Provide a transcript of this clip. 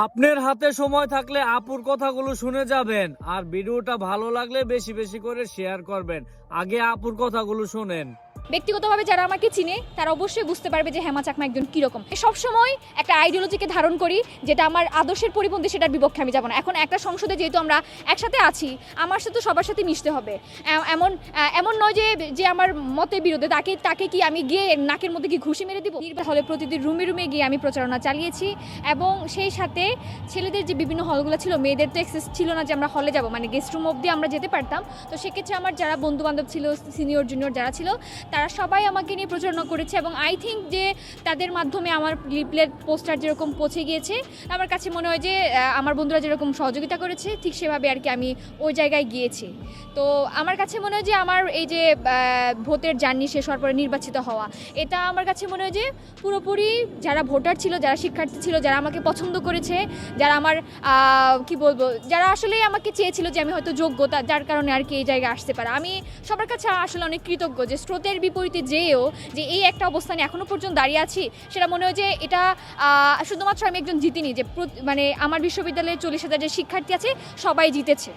আপনার হাতে সময় থাকলে আপুর কথাগুলো শুনে যাবেন, আর ভিডিওটা ভালো লাগলে বেশি বেশি করে শেয়ার করবেন। আগে আপুর কথাগুলো শোনেন। ব্যক্তিগতভাবে যারা আমাকে চিনে তারা অবশ্যই বুঝতে পারবে যে হেমা চাকমা একজন কীরকম। সবসময় একটা আইডিওলজিকে ধারণ করি, যেটা আমার আদর্শের পরিপন্থী, সেটার বিপক্ষে আমি যাব না। এখন একটা সংসদে যেহেতু আমরা একসাথে আছি, আমার সাথে সবার সাথে মিশতে হবে। এমন এমন নয় যে যে আমার মতের বিরুদ্ধে তাকে কি আমি গিয়ে নাকের মধ্যে কি ঘুষি মেরে দিব। হলে প্রতিদিন রুমে রুমে গিয়ে আমি প্রচারণা চালিয়েছি, এবং সেই সাথে ছেলেদের যে বিভিন্ন হলগুলো ছিল, মেয়েদের তো অ্যাক্সেস ছিল না যে আমরা হলে যাব, মানে গেস্ট রুম অবধি আমরা যেতে পারতাম। তো সেক্ষেত্রে আমার যারা বন্ধু বান্ধব ছিল, সিনিয়র জুনিয়র যারা ছিল, তারা সবাই আমাকে নিয়ে প্রচারণা করেছে, এবং আই থিঙ্ক যে তাদের মাধ্যমে আমার লিফলেট পোস্টার যেরকম পৌঁছে গিয়েছে, আমার কাছে মনে হয় যে আমার বন্ধুরা যেরকম সহযোগিতা করেছে ঠিক সেভাবে আর কি আমি ওই জায়গায় গিয়েছি। তো আমার কাছে মনে হয় যে আমার এই যে ভোটের জার্নি শেষ হওয়ার পরে নির্বাচিত হওয়া, এটা আমার কাছে মনে হয় যে পুরোপুরি যারা ভোটার ছিল, যারা শিক্ষার্থী ছিল, যারা আমাকে পছন্দ করেছে, যারা আমার কি বলবো, যারা আসলে আমাকে চেয়েছিল যে আমি হয়তো যোগ্যতা, যার কারণে আর কি এই জায়গায় আসতে পারে, আমি সবার কাছে আসলে অনেক কৃতজ্ঞ যে স্রোতের বিপরীতে যেও যে এই একটা অবস্থানে এখনো পর্যন্ত দাঁড়িয়ে আছি। সেটা মনে হয় যে এটা শুধুমাত্র আমি একজন জিতিনি, যে মানে আমার বিশ্ববিদ্যালয়ে 40,000 যে শিক্ষার্থী আছে সবাই জিতেছে।